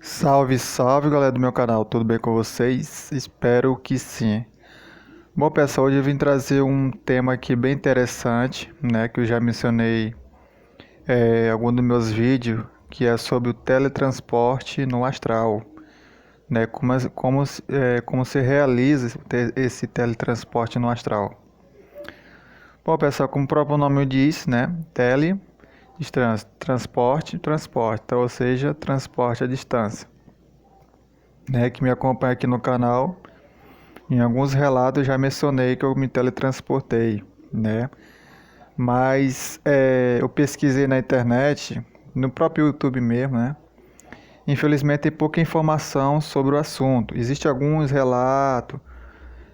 Salve, salve galera do meu canal, tudo bem com vocês? Espero que sim. Bom pessoal, hoje eu vim trazer um tema aqui bem interessante, né, que eu já mencionei em algum dos meus vídeos, que é sobre o teletransporte no astral, né, como se realiza esse teletransporte no astral. Bom pessoal, como o próprio nome diz, né, transporte, então, ou seja, transporte à distância, né, que me acompanha aqui no canal. Em alguns relatos eu já mencionei que eu me teletransportei, né? Mas eu pesquisei na internet, no próprio YouTube mesmo, né? Infelizmente tem pouca informação sobre o assunto. Existem alguns relatos,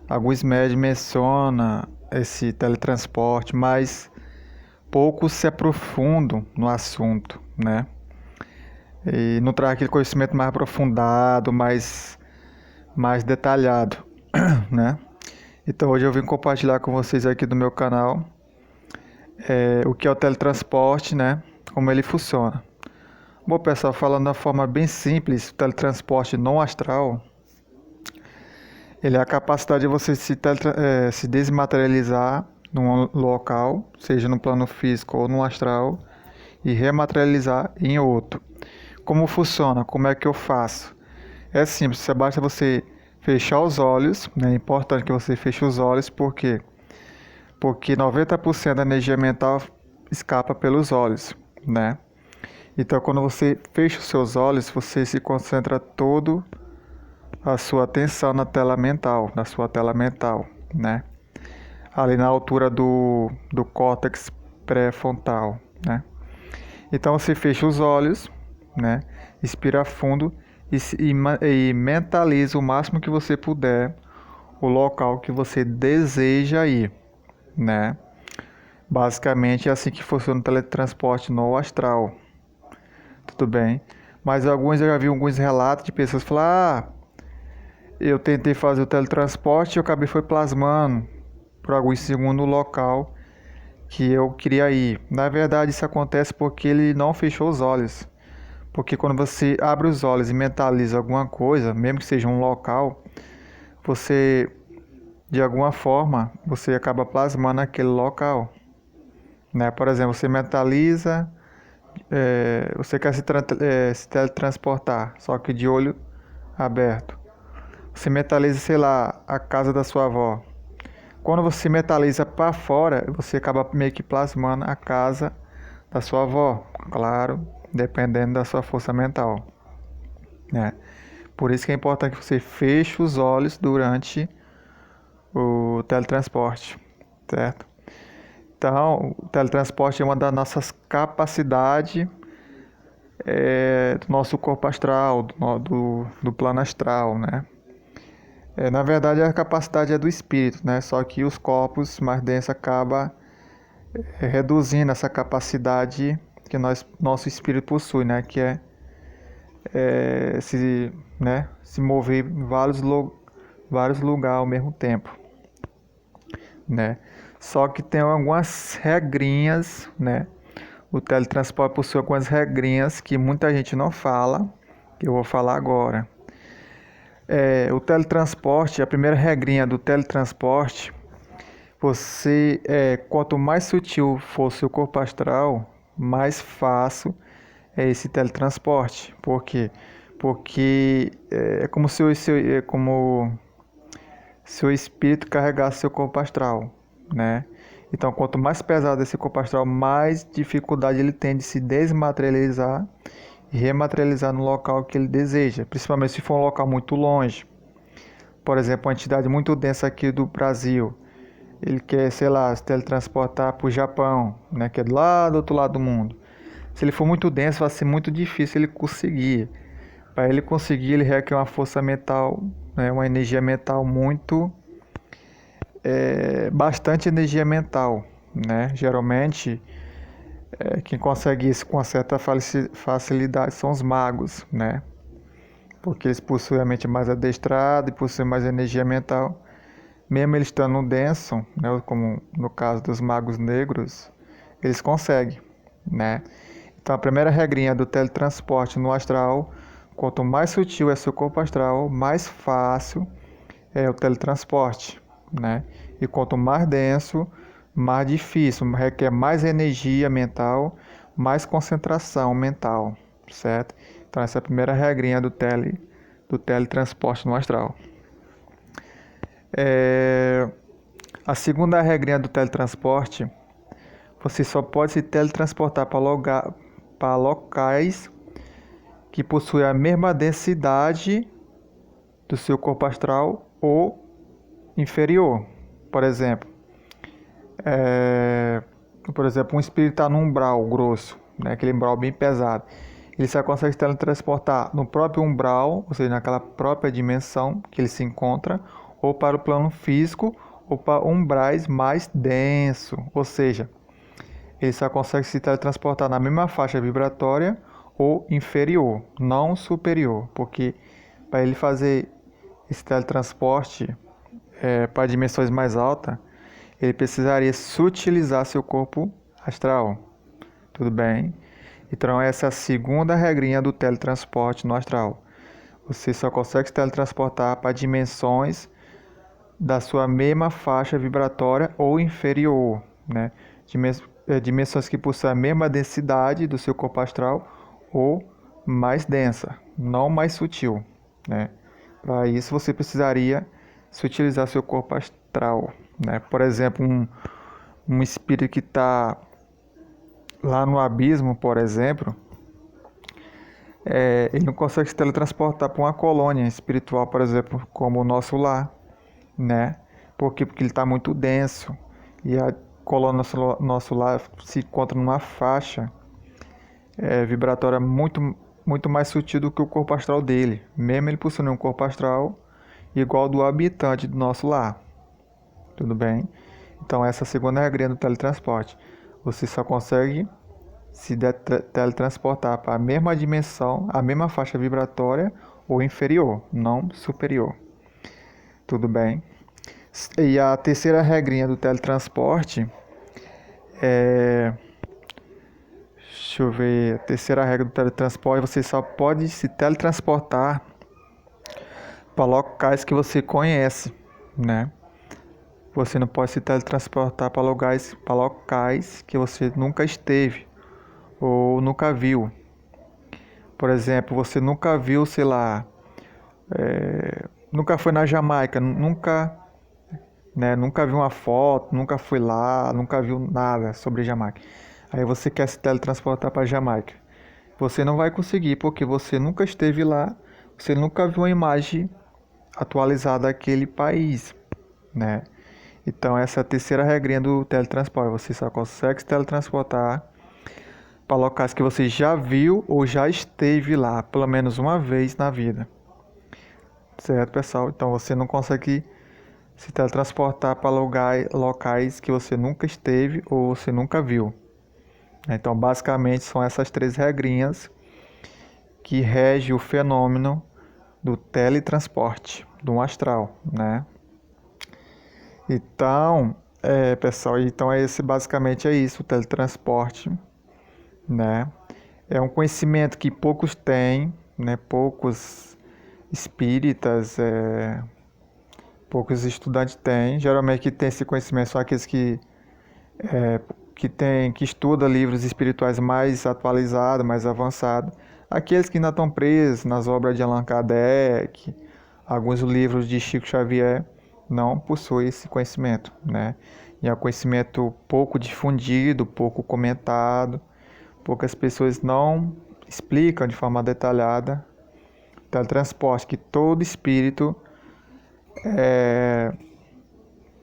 alguns médios mencionam esse teletransporte, mas poucos se aprofundam no assunto, né? E não traz aquele conhecimento mais aprofundado, mais detalhado, né? Então hoje eu vim compartilhar com vocês aqui do meu canal o que é o teletransporte, né? Como ele funciona. Bom, pessoal, falando da forma bem simples, o teletransporte não astral, ele é a capacidade de você se desmaterializar num local, seja no plano físico ou no astral, e rematerializar em outro. Como funciona? Como é que eu faço? É simples, basta você fechar os olhos, né? É importante que você feche os olhos, porque 90% da energia mental escapa pelos olhos, né? Então, quando você fecha os seus olhos, você se concentra todo a sua atenção na sua tela mental, né? Ali na altura do córtex pré-frontal, né? Então, você fecha os olhos, né? Inspira fundo e mentaliza o máximo que você puder o local que você deseja ir, né? Basicamente é assim que funciona o teletransporte no astral. Tudo bem. Mas eu já vi alguns relatos de pessoas que falam: eu tentei fazer o teletransporte e eu acabei foi plasmando por alguns segundos o local que eu queria ir. Na verdade, isso acontece porque ele não fechou os olhos. Porque quando você abre os olhos e mentaliza alguma coisa, mesmo que seja um local, você, de alguma forma, você acaba plasmando aquele local, né? Por exemplo, você mentaliza, você quer se teletransportar, só que de olho aberto. Você mentaliza, sei lá, a casa da sua avó. Quando você mentaliza para fora, você acaba meio que plasmando a casa da sua avó, claro, dependendo da sua força mental, né? Por isso que é importante que você feche os olhos durante o teletransporte, certo? Então, o teletransporte é uma das nossas capacidades do nosso corpo astral, do plano astral, né? Na verdade, a capacidade é do espírito, né? Só que os corpos mais densos acabam reduzindo essa capacidade que nosso espírito possui, né? Que se mover em vários lugares ao mesmo tempo, né? Só que tem algumas regrinhas, né? O teletransporte possui algumas regrinhas que muita gente não fala, que eu vou falar agora. O teletransporte, a primeira regrinha do teletransporte, quanto mais sutil for seu corpo astral, mais fácil é esse teletransporte. Por quê? Porque é como se seu espírito carregasse seu corpo astral, né? Então, quanto mais pesado esse corpo astral, mais dificuldade ele tem de se desmaterializar e rematerializar no local que ele deseja, principalmente se for um local muito longe. Por exemplo, uma entidade muito densa aqui do Brasil, ele quer, sei lá, se teletransportar para o Japão, né, que é do outro lado do mundo. Se ele for muito denso, vai ser muito difícil ele conseguir. Para ele conseguir, ele requer uma força mental, né, uma energia mental bastante energia mental, né? Geralmente, quem consegue isso com uma certa facilidade são os magos, né? Porque eles possuem a mente mais adestrada e possuem mais energia mental. Mesmo eles estando denso, né, como no caso dos magos negros, eles conseguem, né? Então a primeira regrinha do teletransporte no astral, Quanto mais sutil é seu corpo astral, mais fácil é o teletransporte, né? E quanto mais denso, mais difícil, requer mais energia mental, mais concentração mental, certo? Então essa é a primeira regrinha do teletransporte no astral. A segunda regrinha do teletransporte, você só pode se teletransportar para locais que possuem a mesma densidade do seu corpo astral ou inferior. Por exemplo, um espírito está num umbral grosso, né, aquele umbral bem pesado. Ele só consegue se teletransportar no próprio umbral, ou seja, naquela própria dimensão que ele se encontra, ou para o plano físico, ou para umbrais mais densos. Ou seja, ele só consegue se teletransportar na mesma faixa vibratória ou inferior, não superior, porque para ele fazer esse teletransporte para dimensões mais altas, ele precisaria sutilizar seu corpo astral. Tudo bem? Então essa é a segunda regrinha do teletransporte no astral. Você só consegue se teletransportar para dimensões da sua mesma faixa vibratória ou inferior, né? Dimensões que possuem a mesma densidade do seu corpo astral ou mais densa, não mais sutil, né? Para isso você precisaria sutilizar seu corpo astral, né? Por exemplo, um espírito que está lá no abismo, por exemplo, ele não consegue se teletransportar para uma colônia espiritual, por exemplo, como o nosso lar, né? Porque ele está muito denso e a colônia nosso lar se encontra numa faixa vibratória muito mais sutil do que o corpo astral dele, mesmo ele possuindo um corpo astral igual ao do habitante do nosso lar. Tudo bem? Então essa é a segunda regrinha do teletransporte. Você só consegue se teletransportar para a mesma dimensão, a mesma faixa vibratória ou inferior, não superior. Tudo bem? E a terceira regrinha do teletransporte deixa eu ver. A terceira regra do teletransporte, você só pode se teletransportar para locais que você conhece, né? Você não pode se teletransportar para locais que você nunca esteve ou nunca viu. Por exemplo, você nunca viu, sei lá, nunca foi na Jamaica, nunca viu uma foto, nunca foi lá, nunca viu nada sobre Jamaica. Aí você quer se teletransportar para Jamaica. Você não vai conseguir porque você nunca esteve lá, você nunca viu uma imagem atualizada daquele país, né? Então essa é a terceira regrinha do teletransporte. Você só consegue se teletransportar para locais que você já viu ou já esteve lá, pelo menos uma vez na vida. Certo, pessoal? Então você não consegue se teletransportar para locais que você nunca esteve ou você nunca viu. Então basicamente são essas três regrinhas que regem o fenômeno do teletransporte, do astral, né? Então, pessoal, basicamente é isso, o teletransporte, né? É um conhecimento que poucos têm, né? Poucos espíritas, poucos estudantes têm. Geralmente que tem esse conhecimento são aqueles que estudam livros espirituais mais atualizados, mais avançados. Aqueles que ainda estão presos nas obras de Allan Kardec, alguns livros de Chico Xavier, não possuem esse conhecimento, né? E é um conhecimento pouco difundido, pouco comentado, poucas pessoas não explicam de forma detalhada o teletransporte que todo espírito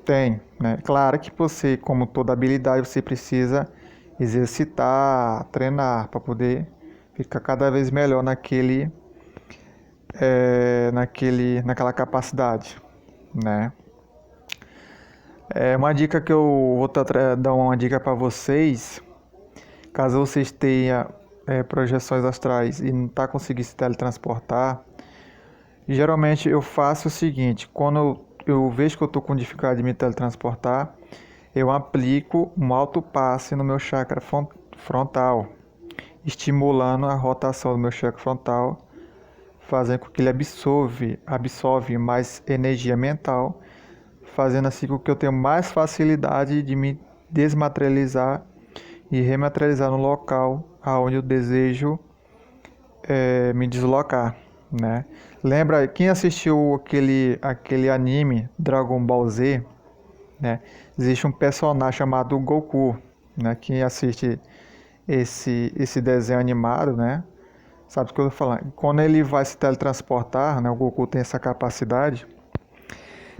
tem, né? Claro que você, como toda habilidade, você precisa exercitar, treinar para poder ficar cada vez melhor naquela capacidade, né? Uma dica que eu vou dar uma dica para vocês, caso vocês tenham projeções astrais e não tá conseguindo se teletransportar, geralmente eu faço o seguinte: quando eu vejo que eu estou com dificuldade de me teletransportar, eu aplico um alto passe no meu chakra frontal, estimulando a rotação do meu chakra frontal fazendo com que ele absorve mais energia mental, fazendo assim com que eu tenha mais facilidade de me desmaterializar e rematerializar no local aonde eu desejo me deslocar, né? Lembra, quem assistiu aquele anime Dragon Ball Z, né? Existe um personagem chamado Goku, né? Quem assiste esse desenho animado, né? Sabe o que eu tô falando? Quando ele vai se teletransportar, né? O Goku tem essa capacidade.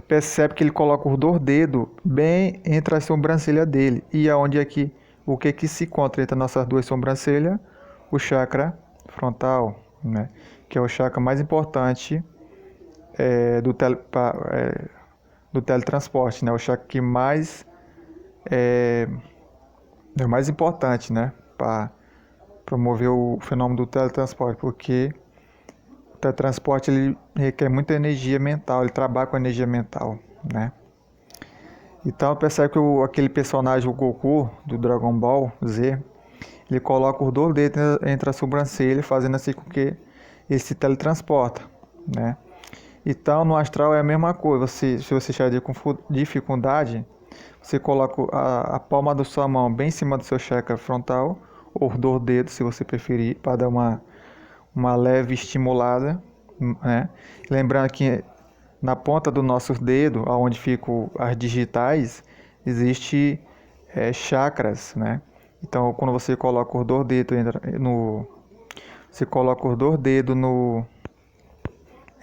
Percebe que ele coloca os dois dedos bem entre as sobrancelhas dele. E aonde é que o que se encontra entre nossas duas sobrancelhas? O chakra frontal, né? Que é o chakra mais importante do teletransporte, né? O chakra que mais é o mais importante, né? Para promover o fenômeno do teletransporte, porque o teletransporte ele requer muita energia mental, ele trabalha com energia mental, né? Então percebe que aquele personagem, o Goku, do Dragon Ball Z, ele coloca os dois dedos entre a sobrancelha, fazendo assim com que ele se teletransporta, né? Então no astral é a mesma coisa, se você estiver com dificuldade, você coloca a palma da sua mão bem em cima do seu chakra frontal, ou os dois dedos, se você preferir, para dar uma leve estimulada, né? Lembrando que na ponta do nosso dedo, onde ficam as digitais, existe chakras, né? Então, quando você coloca os dois dedos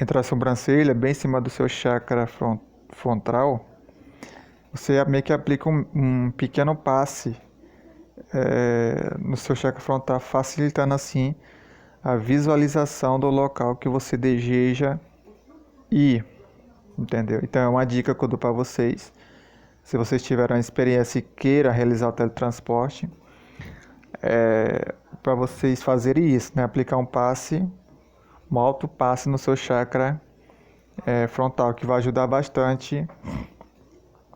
entre a sobrancelha, bem em cima do seu chakra frontal, você meio que aplica um pequeno passe no seu chakra frontal, facilitando assim a visualização do local que você deseja ir, entendeu? Então é uma dica que eu dou para vocês. Se vocês tiverem uma experiência e queiram realizar o teletransporte, para vocês fazerem isso, né? Aplicar um alto passe no seu chakra frontal, que vai ajudar bastante,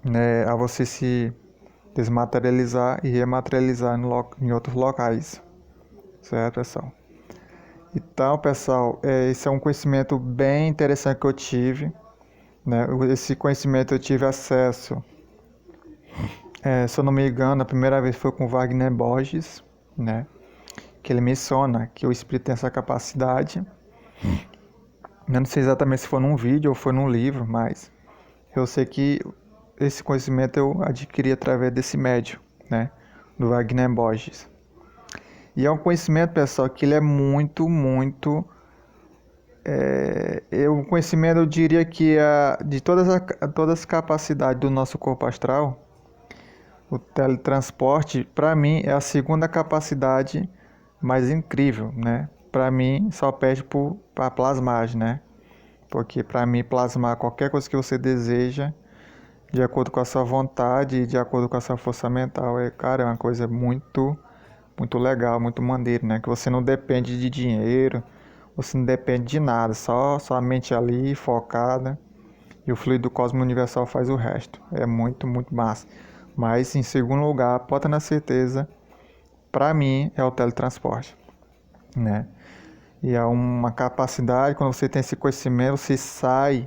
né, a você se desmaterializar e rematerializar em outros locais, certo, pessoal? Então, pessoal, esse é um conhecimento bem interessante que eu tive, né? Esse conhecimento eu tive acesso, se eu não me engano, a primeira vez foi com Wagner Borges, né? Que ele menciona que o espírito tem essa capacidade. Eu não sei exatamente se foi num vídeo ou foi num livro, mas eu sei que esse conhecimento eu adquiri através desse médium, né? Do Wagner Borges. E é um conhecimento, pessoal, que ele é muito, muito... um conhecimento, eu diria que de todas as capacidades do nosso corpo astral, o teletransporte, para mim, é a segunda capacidade mais incrível, né? Para mim, só perde para plasmagem, né? Porque para mim, plasmar qualquer coisa que você deseja, de acordo com a sua vontade, de acordo com a sua força mental, cara, é uma coisa muito, muito legal, muito maneiro, né? Que você não depende de dinheiro, você não depende de nada, só sua mente ali, focada, e o fluido do cosmos universal faz o resto. É muito, muito massa. Mas, em segundo lugar, pode ter na certeza, para mim, é o teletransporte, né? E é uma capacidade, quando você tem esse conhecimento, você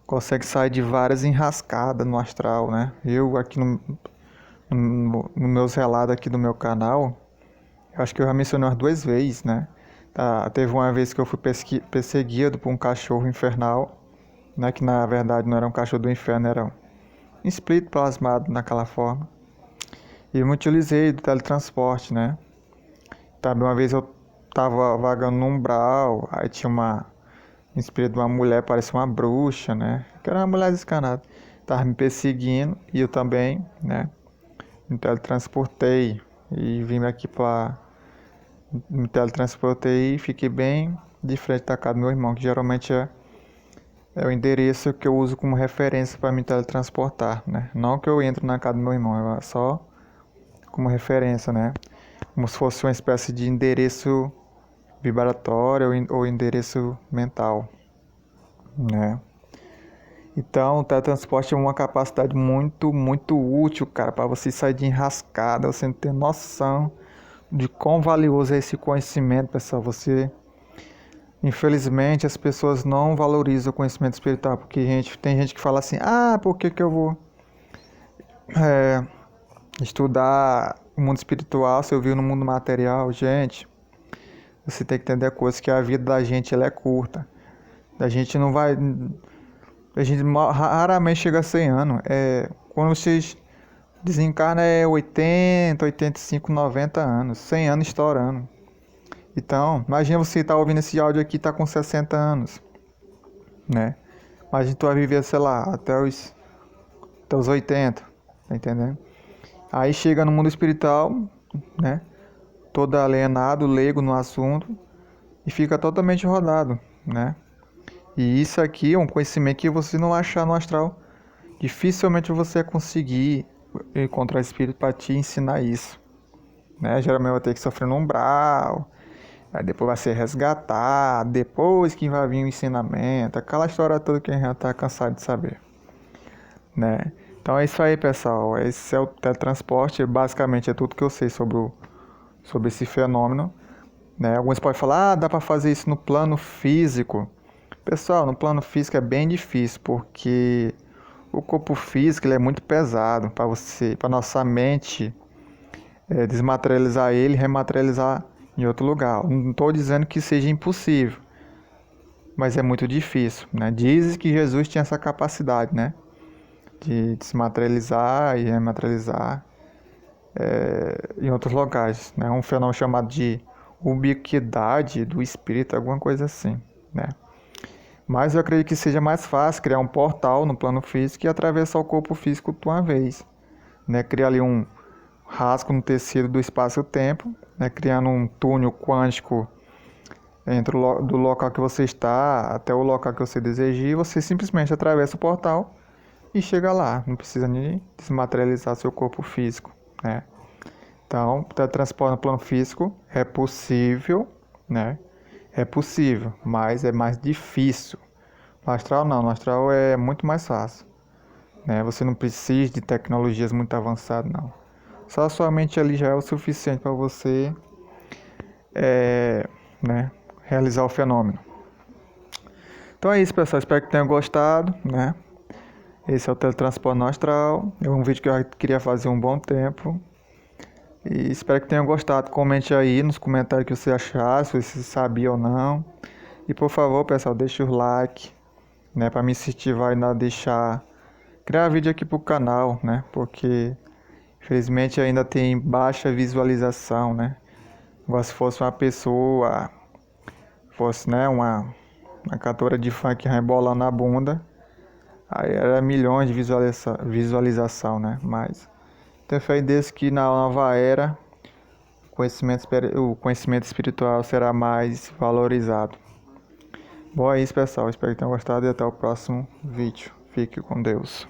consegue sair de várias enrascadas no astral, né? Eu aqui no meus relatos aqui do meu canal, eu acho que eu já mencionei umas 2 vezes, né? Teve uma vez que eu fui perseguido por um cachorro infernal, né? Que na verdade não era um cachorro do inferno, era um espírito plasmado naquela forma. E eu me utilizei do teletransporte, né? Também uma vez eu tava vagando no umbral, aí tinha um espírito de uma mulher, parecia uma bruxa, né? Que era uma mulher descanada. Tava me perseguindo e eu também, né? Me teletransportei e vim aqui para... Me teletransportei e fiquei bem de frente da casa do meu irmão, que geralmente é o endereço que eu uso como referência para me teletransportar, né? Não que eu entro na casa do meu irmão, é só como referência, né? Como se fosse uma espécie de endereço vibratório ou endereço mental, né? Então, o teletransporte é uma capacidade muito, muito útil, cara, para você sair de enrascada, você não tem noção de quão valioso é esse conhecimento, pessoal. Você Infelizmente, as pessoas não valorizam o conhecimento espiritual, porque tem gente que fala assim, por que eu vou estudar o mundo espiritual se eu vivo no mundo material? Gente, você tem que entender a coisa, que a vida da gente ela é curta. A gente não vai... A gente raramente chega a 100 anos. Quando vocês desencarnam é 80, 85, 90 anos. 100 anos estourando. Então, imagina você estar ouvindo esse áudio aqui e tá com 60 anos, né? Imagina tu vai viver, sei lá, até os 80, tá entendendo? Aí chega no mundo espiritual, né? Todo alienado, leigo no assunto e fica totalmente rodado, né? E isso aqui é um conhecimento que você não vai achar no astral. Dificilmente você vai conseguir encontrar espírito para te ensinar isso, né? Geralmente vai ter que sofrer no umbral, aí depois vai ser resgatado, depois que vai vir o ensinamento, aquela história toda que a gente já está cansado de saber, né? Então é isso aí, pessoal. Esse é o teletransporte, basicamente é tudo que eu sei sobre esse fenômeno, né? Alguns podem falar, dá para fazer isso no plano físico. Pessoal, no plano físico é bem difícil, porque o corpo físico ele é muito pesado para nossa mente desmaterializar ele e rematerializar em outro lugar. Não estou dizendo que seja impossível, mas é muito difícil, né? Dizem que Jesus tinha essa capacidade, né? De desmaterializar e rematerializar em outros locais, né? Um fenômeno chamado de ubiquidade do espírito, alguma coisa assim, né? Mas eu acredito que seja mais fácil criar um portal no plano físico e atravessar o corpo físico de uma vez, né? Criar ali um rasgo no tecido do espaço-tempo, né? Criando um túnel quântico do local que você está até o local que você deseja, e você simplesmente atravessa o portal e chega lá. Não precisa nem desmaterializar seu corpo físico, né? Então, teletransporte no plano físico é possível, né? É possível, mas é mais difícil. No astral não, no astral é muito mais fácil, né? Você não precisa de tecnologias muito avançadas, não. Só a sua mente ali já é o suficiente para você, né, realizar o fenômeno. Então é isso, pessoal. Espero que tenham gostado, né? Esse é o teletransporte no astral. É um vídeo que eu queria fazer há um bom tempo. E espero que tenham gostado. Comente aí nos comentários o que você achar, se você sabia ou não. E por favor, pessoal, deixe o like, né, para me incentivar a deixar criar vídeo aqui pro canal, né? Porque infelizmente ainda tem baixa visualização, né? Igual se fosse uma pessoa, fosse, né, uma cantora de funk rebolando na bunda, aí era milhões de visualização, né? Mas tenho fé em Deus que na nova era o conhecimento espiritual será mais valorizado. Bom, é isso, pessoal. Espero que tenham gostado e até o próximo vídeo. Fique com Deus.